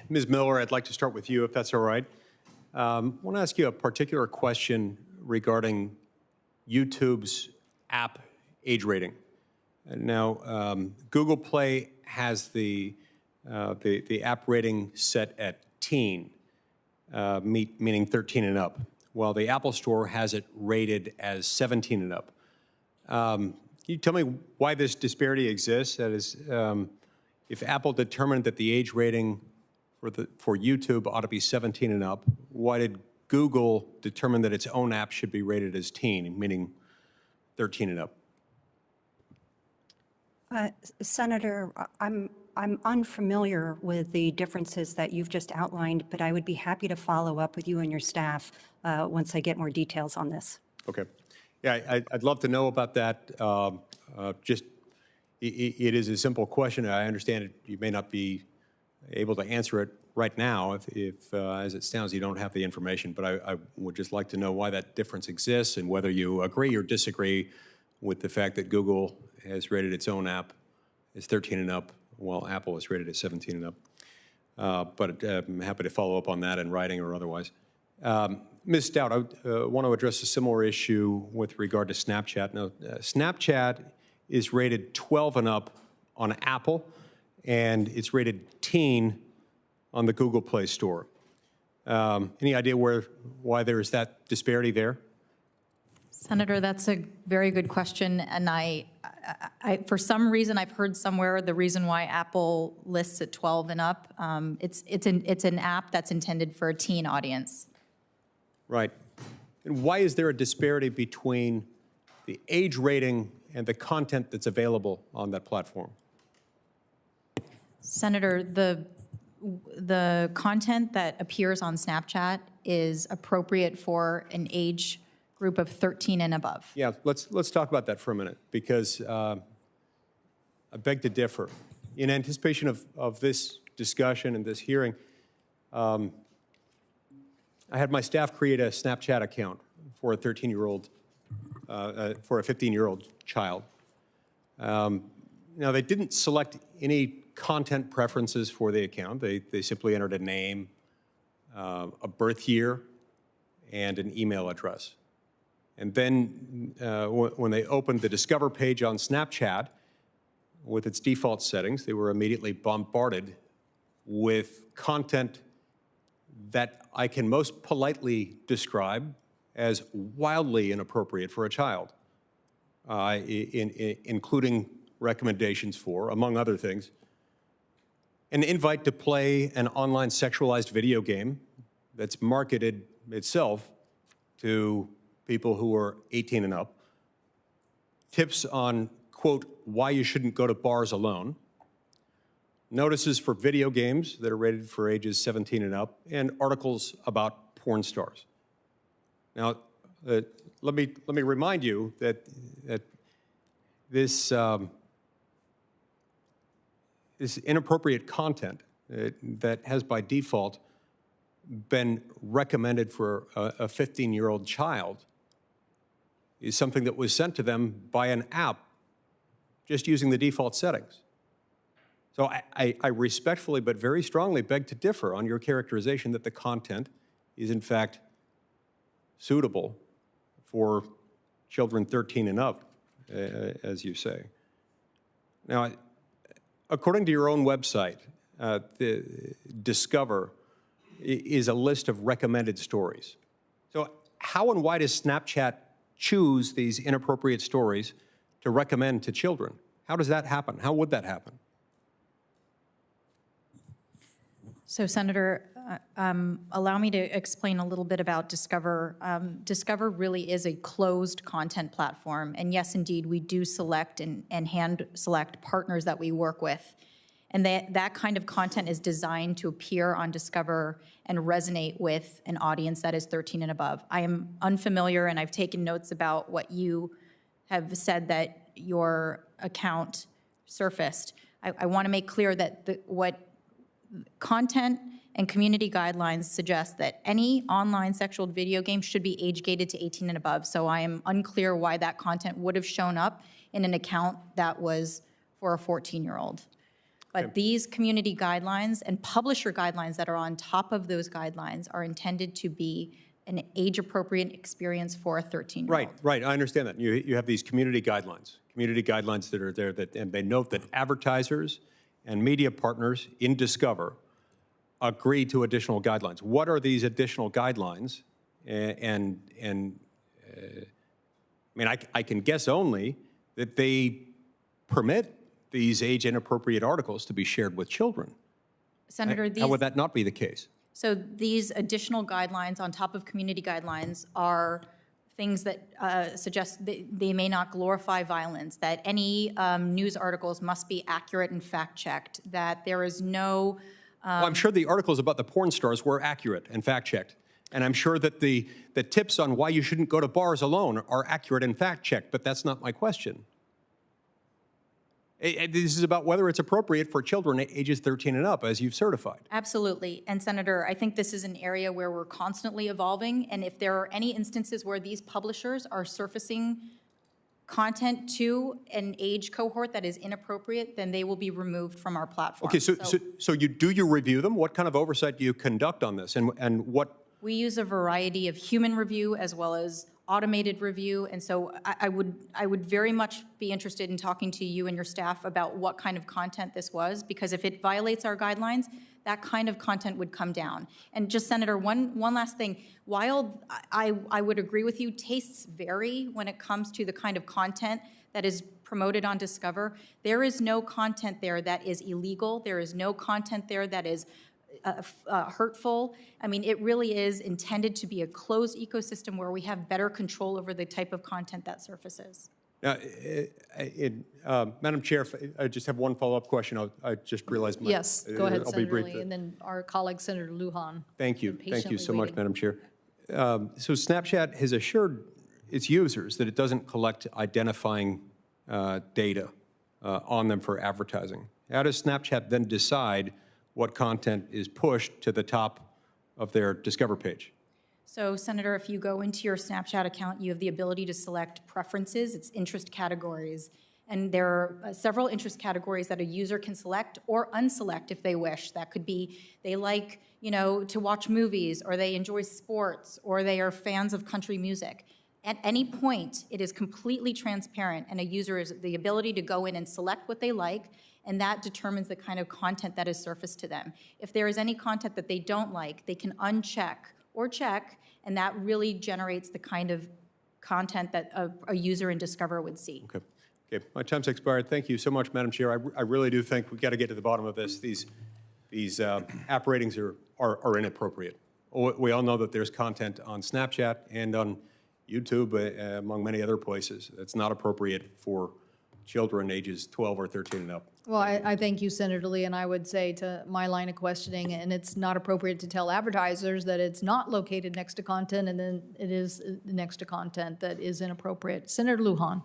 Ms. Miller, I'd like to start with you, if that's all right. I want to ask you a particular question regarding YouTube's app age rating. Now, Google Play has the app rating set at teen, meaning 13 and up, while the Apple Store has it rated as 17 and up. Can you tell me why this disparity exists? That is, if Apple determined that the age rating for YouTube ought to be 17 and up, why did Google determine that its own app should be rated as teen, meaning 13 and up? Senator, I'm unfamiliar with the differences that you've just outlined, but I would be happy to follow up with you and your staff once I get more details on this. Okay. Yeah, I'd love to know about that. It is a simple question. I understand you may not be able to answer it right now if as it sounds, you don't have the information, but I would just like to know why that difference exists and whether you agree or disagree with the fact that Google has rated its own app as 13 and up, while Apple is rated as 17 and up. But I'm happy to follow up on that in writing or otherwise. Ms. Stout, I want to address a similar issue with regard to Snapchat. Now, Snapchat is rated 12 and up on Apple, and it's rated teen on the Google Play Store. Any idea why there is that disparity there? Senator, that's a very good question, and I for some reason I've heard somewhere the reason why Apple lists at 12 and up. It's an app that's intended for a teen audience. Right. And why is there a disparity between the age rating and the content that's available on that platform? Senator, the content that appears on Snapchat is appropriate for an age group of 13 and above. Yeah, let's talk about that for a minute, because I beg to differ. In anticipation of this discussion and this hearing, I had my staff create a Snapchat account for a 13-year-old, for a 15-year-old child. Now, they didn't select any content preferences for the account. They simply entered a name, a birth year, and an email address. And then when they opened the Discover page on Snapchat, with its default settings, they were immediately bombarded with content that I can most politely describe as wildly inappropriate for a child, including recommendations for, among other things, an invite to play an online sexualized video game that's marketed itself to people who are 18 and up, tips on, quote, why you shouldn't go to bars alone, notices for video games that are rated for ages 17 and up, and articles about porn stars. Now, let me remind you that this inappropriate content that has by default been recommended for a 15-year-old child is something that was sent to them by an app just using the default settings. So I respectfully but very strongly beg to differ on your characterization that the content is in fact suitable for children 13 and up, as you say. Now, according to your own website, the Discover is a list of recommended stories. So how and why does Snapchat choose these inappropriate stories to recommend to children? How does that happen? How would that happen? So, Senator, allow me to explain a little bit about Discover. Discover really is a closed content platform, and yes, indeed, we do select and hand select partners that we work with. And that kind of content is designed to appear on Discover and resonate with an audience that is 13 and above. I am unfamiliar, and I've taken notes about what you have said that your account surfaced. I want to make clear that what content and community guidelines suggest that any online sexual video game should be age-gated to 18 and above. So I am unclear why that content would have shown up in an account that was for a 14-year-old. But these community guidelines and publisher guidelines that are on top of those guidelines are intended to be an age-appropriate experience for a 13-year-old. Right, right, I understand that. You have these community guidelines that are there, and they note that advertisers and media partners in Discover agree to additional guidelines. What are these additional guidelines? I mean, I can guess only that they permit these age-inappropriate articles to be shared with children. Senator, How would that not be the case? So these additional guidelines on top of community guidelines are things that suggest they may not glorify violence, that any news articles must be accurate and fact-checked, that there is no... Well, I'm sure the articles about the porn stars were accurate and fact-checked. And I'm sure that the tips on why you shouldn't go to bars alone are accurate and fact-checked, but that's not my question. This is about whether it's appropriate for children ages 13 and up, as you've certified. Absolutely. And Senator, I think this is an area where we're constantly evolving, and if there are any instances where these publishers are surfacing content to an age cohort that is inappropriate, then they will be removed from our platform. Okay, so you review them? What kind of oversight do you conduct on this, and what? We use a variety of human review as well as automated review, and so I would very much be interested in talking to you and your staff about what kind of content this was, because if it violates our guidelines, that kind of content would come down. And just, Senator, one last thing. While I would agree with you, tastes vary when it comes to the kind of content that is promoted on Discover. There is no content there that is illegal. There is no content there that is hurtful. I mean, it really is intended to be a closed ecosystem where we have better control over the type of content that surfaces. Now, Madam Chair, I just have one follow-up question. I just realized my... Yes, go ahead, I'll be Senator brief. Lee, and then our colleague, Senator Lujan. Thank you. Thank you so much, waiting. Madam Chair. So Snapchat has assured its users that it doesn't collect identifying data on them for advertising. How does Snapchat then decide what content is pushed to the top of their Discover page? So, Senator, if you go into your Snapchat account, you have the ability to select preferences, it's interest categories. And there are several interest categories that a user can select or unselect if they wish. That could be they like, to watch movies, or they enjoy sports, or they are fans of country music. At any point, it is completely transparent, and a user has the ability to go in and select what they like, and that determines the kind of content that is surfaced to them. If there is any content that they don't like, they can uncheck or check, and that really generates the kind of content that a user in Discover would see. Okay. Okay. My time's expired. Thank you so much, Madam Chair. I really do think we've got to get to the bottom of this. These app ratings are inappropriate. We all know that there's content on Snapchat and on YouTube, among many other places, that's not appropriate for children ages 12 or 13 and up. Well, I thank you, Senator Lee, and I would say to my line of questioning, and it's not appropriate to tell advertisers that it's not located next to content, and then it is next to content that is inappropriate. Senator Lujan.